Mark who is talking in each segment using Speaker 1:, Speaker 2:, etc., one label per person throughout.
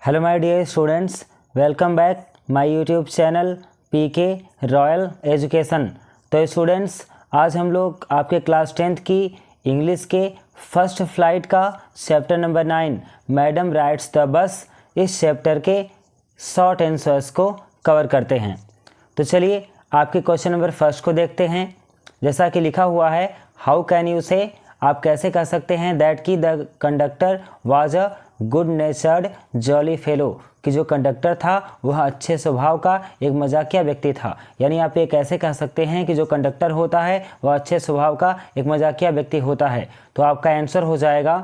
Speaker 1: Hello my dear students, welcome back my YouTube channel PK Royal Education. तो students, आज हम लोग आपके क्लास 10th की इंग्लिश के फर्स्ट फ्लाइट का chapter number 9 madam rides the bus, इस चैप्टर के शॉर्ट आंसर्स को कवर करते हैं। तो चलिए आपके क्वेश्चन नंबर फर्स्ट को देखते हैं। जैसा कि लिखा हुआ है, हाउ कैन यू से, आप कैसे कह सकते हैं दैट की the conductor was a good नेचर्ड jolly fellow, कि जो कंडक्टर था वह अच्छे स्वभाव का एक मजाकिया व्यक्ति था। यानी आप ये कैसे कह सकते हैं कि जो कंडक्टर होता है वह अच्छे स्वभाव का एक मजाकिया व्यक्ति होता है। तो आपका आंसर हो जाएगा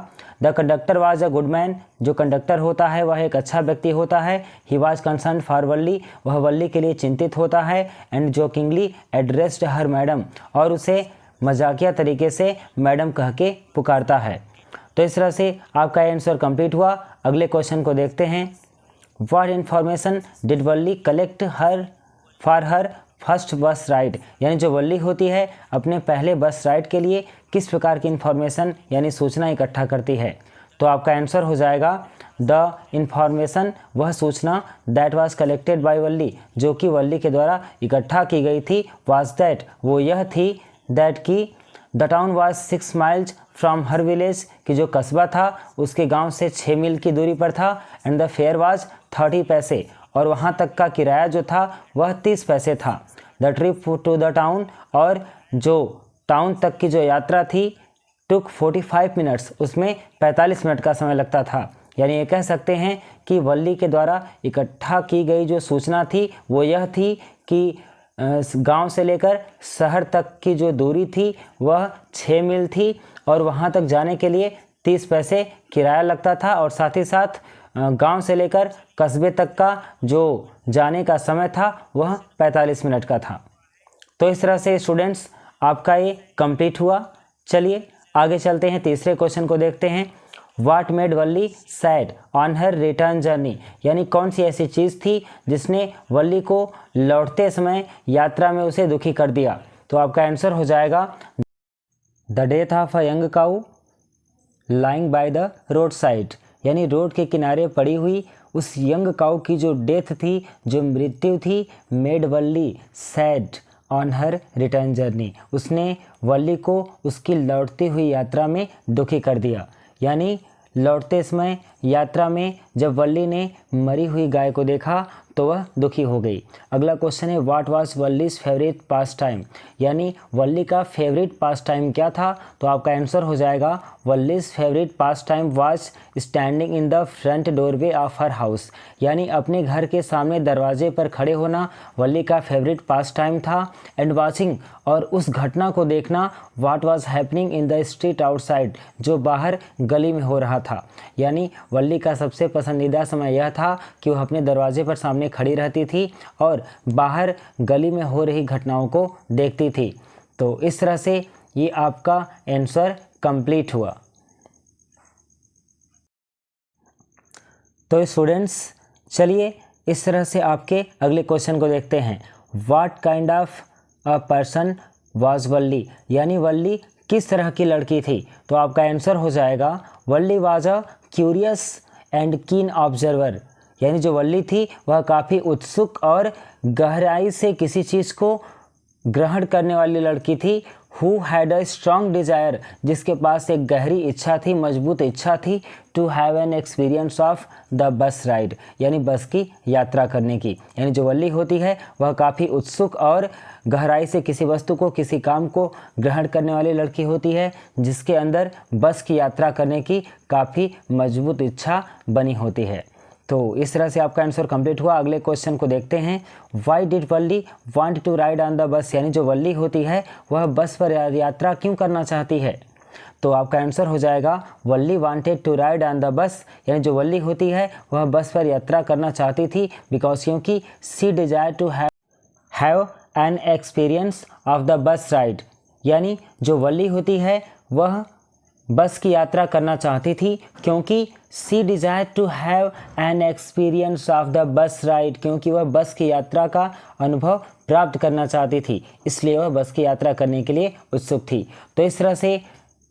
Speaker 1: the conductor was a good man, जो कंडक्टर होता है वह एक अच्छा व्यक्ति होता है। ही वाज कंसर्न फॉर वल्ली, वह वल्ली के लिए चिंतित होता है। And jokingly addressed her madam, और उसे मजाकिया तरीके से मैडम कह के पुकारता है। तो इस तरह से आपका आंसर कंप्लीट हुआ। अगले क्वेश्चन को देखते हैं। What information did Valli collect for her first बस राइड, यानी जो वल्ली होती है अपने पहले बस राइड के लिए किस प्रकार की इन्फॉर्मेशन यानी सूचना इकट्ठा करती है। तो आपका आंसर हो जाएगा द इन्फॉर्मेशन, वह सूचना दैट वाज कलेक्टेड बाय वल्ली, जो कि वल्ली के द्वारा इकट्ठा की गई थी, वाज दैट, वो यह थी, दैट की the town was 6 miles from her village, कि जो कस्बा था उसके गांव से 6 मील की दूरी पर था। एंड द फेयर वाज 30 पैसे, और वहां तक का किराया जो था वह 30 पैसे था। The trip to the town, और जो टाउन तक की जो यात्रा थी, टुक 45 मिनट्स, उसमें 45 मिनट का समय लगता था। यानी ये कह सकते हैं कि वल्ली के द्वारा इकट्ठा की गई जो सूचना थी वो यह थी कि गांव से लेकर शहर तक की जो दूरी थी वह 6 मील थी, और वहां तक जाने के लिए 30 पैसे किराया लगता था, और साथ ही साथ गांव से लेकर कस्बे तक का जो जाने का समय था वह 45 मिनट का था। तो इस तरह से स्टूडेंट्स आपका ये कंप्लीट हुआ। चलिए आगे चलते हैं, तीसरे क्वेश्चन को देखते हैं। What made Valli sad on her return journey, यानी कौन सी ऐसी चीज़ थी जिसने वल्ली को लौटते समय यात्रा में उसे दुखी कर दिया। तो आपका आंसर हो जाएगा the death of a young cow lying by the road side, यानी रोड के किनारे पड़ी हुई उस यंग काऊ की जो डेथ थी, जो मृत्यु थी, made Valli sad on her return journey, उसने वल्ली को उसकी लौटती हुई यात्रा में दुखी कर दिया। यानी लौटते समय यात्रा में जब वल्ली ने मरी हुई गाय को देखा तो वह दुखी हो गई। अगला क्वेश्चन है, what was Valli's favourite pastime, यानी वल्ली का फेवरेट पास टाइम क्या था। तो आपका आंसर हो जाएगा Valli's favourite pastime was standing in the front doorway of her house, यानी अपने घर के सामने दरवाजे पर खड़े होना वल्ली का फेवरेट पास टाइम था। एंड वॉचिंग, और उस घटना को देखना, what was happening in the street outside, जो बाहर गली में हो रहा था। यानी वल्ली का सबसे पसंदीदा समय यह था कि वह अपने दरवाजे पर सामने खड़ी रहती थी और बाहर गली में हो रही घटनाओं को देखती थी। तो इस तरह से ये आपका आंसर कंप्लीट हुआ। तो स्टूडेंट्स चलिए इस तरह से आपके अगले क्वेश्चन को देखते हैं। What kind of a person was Valli, यानी वल्ली किस तरह की लड़की थी। तो आपका आंसर हो जाएगा वल्ली वाज अ क्यूरियस एंड कीन ऑब्जर्वर, यानी जो वल्ली थी वह काफ़ी उत्सुक और गहराई से किसी चीज़ को ग्रहण करने वाली लड़की थी। Who had a strong desire, जिसके पास एक गहरी इच्छा थी, मजबूत इच्छा थी, to have an experience of the bus ride, यानी बस की यात्रा करने की। यानी जो वल्ली होती है वह काफ़ी उत्सुक और गहराई से किसी वस्तु को, किसी काम को ग्रहण करने वाली लड़की होती है, जिसके अंदर बस की यात्रा करने की काफ़ी मजबूत इच्छा बनी होती है। तो इस तरह से आपका आंसर कंप्लीट हुआ। अगले क्वेश्चन को देखते हैं। Why did Valli want to ride on the bus, यानी जो वल्ली होती है वह बस पर यात्रा क्यों करना चाहती है। तो आपका आंसर हो जाएगा Valli wanted to ride on the bus, यानी जो वल्ली होती है वह बस पर यात्रा करना चाहती थी, बिकॉज क्योंकि she desire to have an experience of the bus ride, यानी जो वल्ली होती है वह बस की यात्रा करना चाहती थी क्योंकि she desire to have an experience of the bus ride, क्योंकि वह बस की यात्रा का अनुभव प्राप्त करना चाहती थी, इसलिए वह बस की यात्रा करने के लिए उत्सुक थी। तो इस तरह से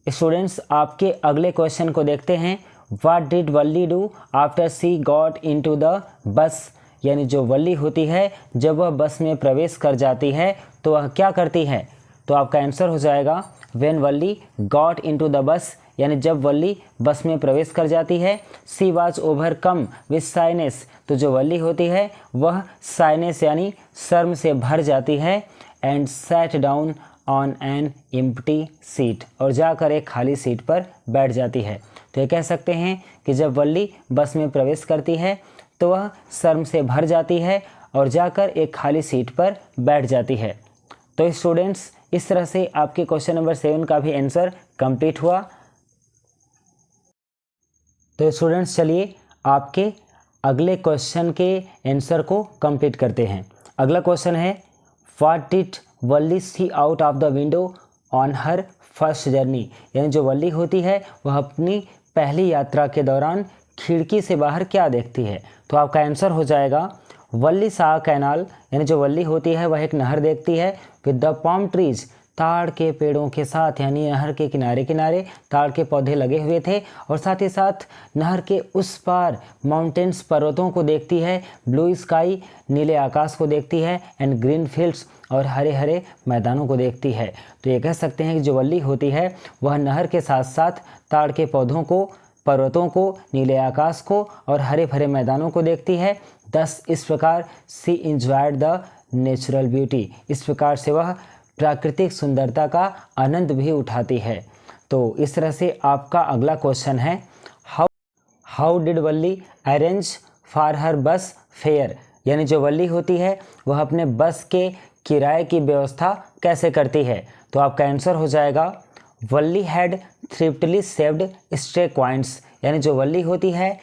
Speaker 1: स्टूडेंट्स आपके अगले क्वेश्चन को देखते हैं। What did Valli do after she got into the bus, यानी जो वल्ली होती है जब वह बस में प्रवेश कर जाती है तो वह क्या करती है। तो आपका आंसर हो जाएगा when Valli got into the bus, यानी जब वल्ली बस में प्रवेश कर जाती है। She was overcome with shyness, तो जो वल्ली होती है वह शाइनेस यानी शर्म से भर जाती है। And sat down on an empty seat, और जाकर एक खाली सीट पर बैठ जाती है। तो ये कह सकते हैं कि जब वल्ली बस में प्रवेश करती है तो वह शर्म से भर जाती है और जाकर एक खाली सीट पर बैठ जाती है। तो स्टूडेंट्स, इस तरह से आपके क्वेश्चन नंबर 7 का भी आंसर कंप्लीट हुआ। तो स्टूडेंट्स, चलिए आपके अगले क्वेश्चन के आंसर को कंप्लीट करते हैं। अगला क्वेश्चन है what did Valli see out of the window on her first journey, यानी जो वल्ली होती है वह अपनी पहली यात्रा के दौरान खिड़की से बाहर क्या देखती है। तो आपका आंसर हो जाएगा वल्ली सा कैनाल, यानी जो वल्ली होती है वह एक नहर देखती है विद द पाम ट्रीज, ताड़ के पेड़ों के साथ, यानी नहर के किनारे किनारे ताड़ के पौधे लगे हुए थे, और साथ ही साथ नहर के उस पार माउंटेन्स पर्वतों को देखती है, ब्लू स्काई नीले आकाश को देखती है, एंड ग्रीन फील्ड्स और हरे हरे मैदानों को देखती है। तो ये कह सकते हैं कि जो वल्ली होती है वह नहर के साथ साथ ताड़ के पौधों को, पर्वतों को, नीले आकाश को और हरे भरे मैदानों को देखती है। दस इस प्रकार सी इंजॉयड द नेचुरल ब्यूटी, इस प्रकार से वह प्राकृतिक सुंदरता का आनंद भी उठाती है। तो इस तरह से आपका अगला क्वेश्चन है how did Valli arrange for her बस फेयर, यानी जो वल्ली होती है वह अपने बस के किराए की व्यवस्था कैसे करती है। तो आपका आंसर हो जाएगा वल्ली हैड थ्रिफ्टली सेव्ड स्टे कॉइन्स, यानी जो वल्ली होती है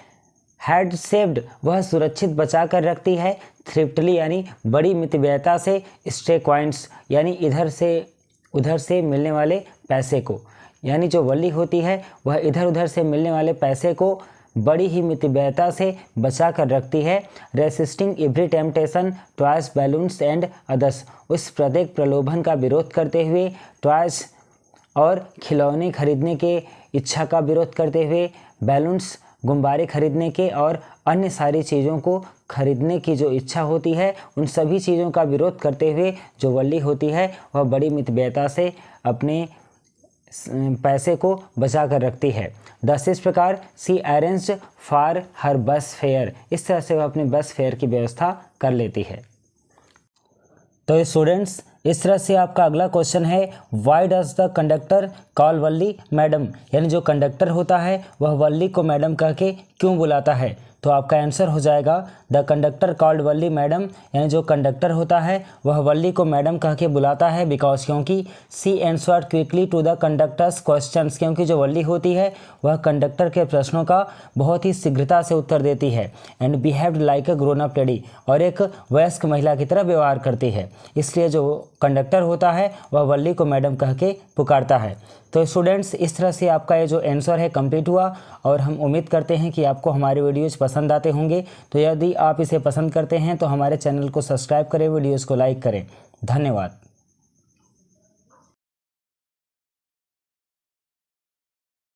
Speaker 1: हैड सेव्ड वह सुरक्षित बचा कर रखती है, थ्रिफ्टली यानी बड़ी मितव्ययता से, स्टे कॉइन्स यानी इधर से उधर से मिलने वाले पैसे को, यानी जो वल्ली होती है वह इधर उधर से मिलने वाले पैसे को बड़ी ही मितव्ययता से बचा कर रखती है। Resisting every temptation toys balloons and others, उस प्रत्येक प्रलोभन का विरोध करते हुए, टॉयज और खिलौने खरीदने के इच्छा का विरोध करते हुए, बैलून्स गुब्बारे खरीदने के और अन्य सारी चीज़ों को खरीदने की जो इच्छा होती है उन सभी चीज़ों का विरोध करते हुए जो वल्ली होती है वह बड़ी मितव्ययता से अपने पैसे को बचा कर रखती है। दस इस प्रकार सी अरेंज्ड फॉर हर बस फेयर, इस तरह से वह अपने बस फेयर की व्यवस्था कर लेती है। तो स्टूडेंट्स, इस तरह से आपका अगला क्वेश्चन है why does the conductor call Valli madam, यानी जो कंडक्टर होता है वह वल्ली को मैडम कह के क्यों बुलाता है। तो आपका आंसर हो जाएगा the conductor called Valli madam, यानी जो कंडक्टर होता है वह वल्ली को मैडम कह के बुलाता है बिकॉज क्योंकि she answered quickly to the conductor's questions, क्योंकि जो वल्ली होती है वह कंडक्टर के प्रश्नों का बहुत ही शीघ्रता से उत्तर देती है। And behaved like a grown up lady, और एक वयस्क महिला की तरह व्यवहार करती है, इसलिए जो कंडक्टर होता है वह वल्ली को मैडम कह के पुकारता है। तो स्टूडेंट्स, इस तरह से आपका ये जो आंसर है कंप्लीट हुआ, और हम उम्मीद करते हैं कि आपको हमारे वीडियोज़ पसंद आते होंगे। तो यदि आप इसे पसंद करते हैं तो हमारे चैनल को सब्सक्राइब करें, वीडियोज़ को लाइक करें। धन्यवाद।